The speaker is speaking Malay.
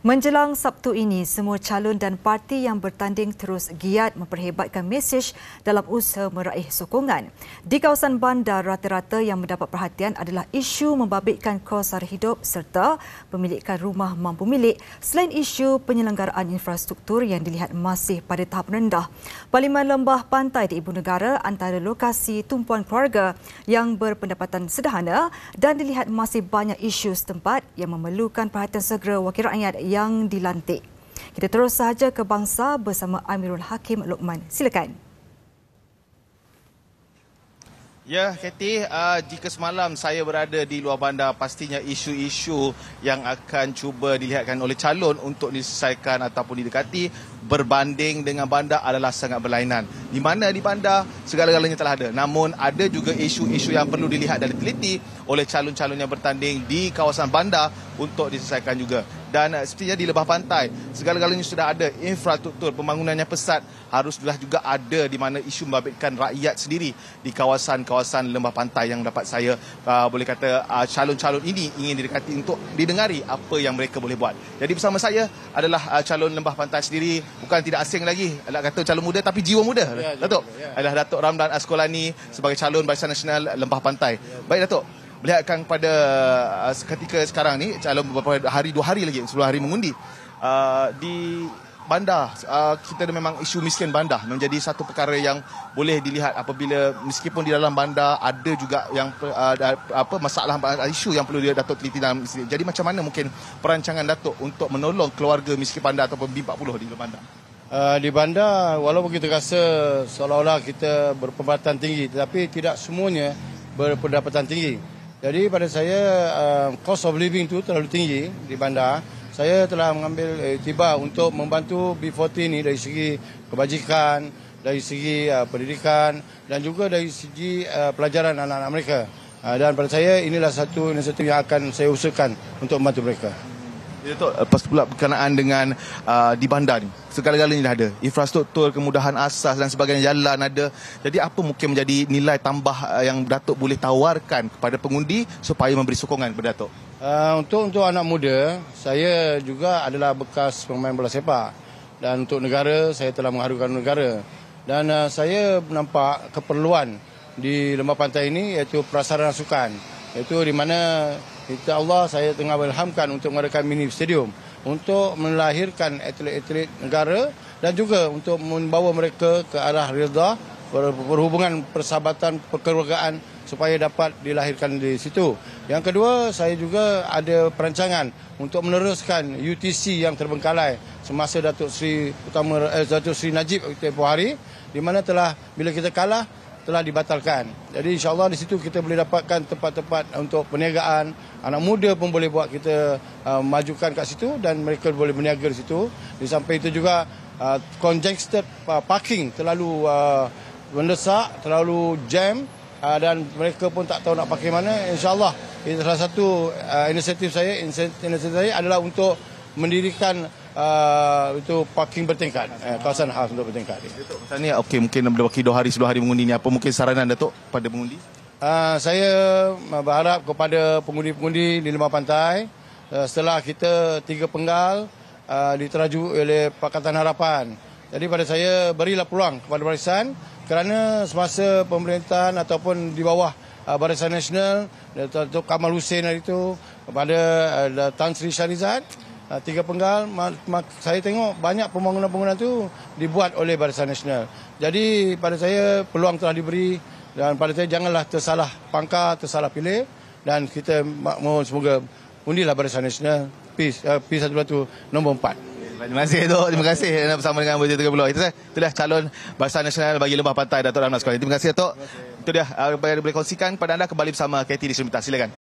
Menjelang Sabtu ini, semua calon dan parti yang bertanding terus giat memperhebatkan mesej dalam usaha meraih sokongan. Di kawasan bandar, rata-rata yang mendapat perhatian adalah isu membabitkan kos sara hidup serta pemilikan rumah mampu milik, selain isu penyelenggaraan infrastruktur yang dilihat masih pada tahap rendah. Parlimen Lembah Pantai di Ibu Negara antara lokasi tumpuan keluarga yang berpendapatan sederhana dan dilihat masih banyak isu setempat yang memerlukan perhatian segera wakil rakyat yang dilantik. Kita terus sahaja ke bangsa bersama Amirul Hakim Lokman. Silakan. Ya, Katie, jika semalam saya berada di luar bandar, pastinya isu-isu yang akan cuba dilihatkan oleh calon untuk diselesaikan ataupun didekati berbanding dengan bandar adalah sangat berlainan. Di mana di bandar segala-galanya telah ada. Namun ada juga isu-isu yang perlu dilihat dan diteliti oleh calon-calon yang bertanding di kawasan bandar untuk diselesaikan juga. Dan sepertinya di Lembah Pantai, segala-galanya sudah ada. Infrastruktur pembangunannya pesat haruslah juga ada, di mana isu membabitkan rakyat sendiri di kawasan-kawasan Lembah Pantai yang dapat saya boleh kata calon-calon ini ingin didekati untuk didengari apa yang mereka boleh buat. Jadi bersama saya adalah calon Lembah Pantai sendiri, bukan tidak asing lagi, nak kata calon muda tapi jiwa muda. Ya, Datuk, ya. Adalah Datuk Ramdan Askolani sebagai calon Barisan Nasional Lembah Pantai. Baik Datuk, melihatkan pada ketika sekarang ni, calon beberapa hari, 2 hari lagi sebelum hari mengundi, di bandar, kita memang isu miskin bandar menjadi satu perkara yang boleh dilihat apabila meskipun di dalam bandar ada juga yang masalah isu yang perlu Datuk teliti dalam sini. Jadi macam mana mungkin perancangan Datuk untuk menolong keluarga miskin bandar ataupun B40 di bandar? Di bandar, walaupun kita rasa seolah-olah kita berpendapatan tinggi, tetapi tidak semuanya berpendapatan tinggi. Jadi pada saya, cost of living itu terlalu tinggi di bandar. Saya telah mengambil iktibar untuk membantu B40 ini dari segi kebajikan, dari segi pendidikan dan juga dari segi pelajaran anak-anak mereka. Dan pada saya inilah satu inisiatif yang akan saya usahakan untuk membantu mereka. Datuk, lepas pula berkenaan dengan di bandar ni, segala-galanya dah ada. Infrastruktur, kemudahan asas dan sebagainya, jalan ada. Jadi apa mungkin menjadi nilai tambah yang Datuk boleh tawarkan kepada pengundi supaya memberi sokongan kepada Datuk? Untuk anak muda, saya juga adalah bekas pemain bola sepak. Dan untuk negara, saya telah mengharukan negara. Dan saya nampak keperluan di Lembah Pantai ini iaitu prasarana sukan. Iaitu di mana insya-Allah saya tengah berilhamkan untuk mengadakan mini stadium untuk melahirkan atlet-atlet negara dan juga untuk membawa mereka ke arah reda berhubungan persahabatan perkeluargaan supaya dapat dilahirkan di situ. Yang kedua, saya juga ada perancangan untuk meneruskan UTC yang terbengkalai semasa Datuk Seri Datuk Seri Najib tempoh hari, di mana telah bila kita kalah telah dibatalkan. Jadi insya-Allah di situ kita boleh dapatkan tempat-tempat untuk perniagaan. Anak muda pun boleh buat kita majukan kat situ dan mereka boleh berniaga di situ. Di samping itu juga congested parking terlalu mendesak, terlalu jam dan mereka pun tak tahu nak pakai mana. Insya-Allah itu salah satu inisiatif saya adalah untuk mendirikan itu parking bertingkat, kawasan khas untuk bertingkat. Macam ni, okey, mungkin berbaki 2 hari sebelum hari mengundi ni, apa mungkin saranan Datuk pada pengundi? Saya berharap kepada pengundi-pengundi di Lembah Pantai, setelah kita 3 penggal diteraju oleh Pakatan Harapan. Jadi pada saya, berilah peluang kepada barisan kerana semasa pemerintahan ataupun di bawah Barisan Nasional, Datuk Kamal Hussein hari itu, kepada Tan Sri Syarizat, 3 penggal, saya tengok banyak pembangunan-pembangunan itu dibuat oleh Barisan Nasional. Jadi pada saya peluang telah diberi dan pada saya janganlah tersalah pangkal, tersalah pilih dan kita mohon semoga undilah Barisan Nasional P12 nombor 4. Terima kasih Datuk, terima kasih bersama dengan Berjaya 30. Itulah calon Barisan Nasional bagi Lembah Pantai, Datuk Ramdan Askolani. Terima kasih Datuk. Itu dia, boleh kongsikan kepada anda kembali bersama KT di Semita. Silakan.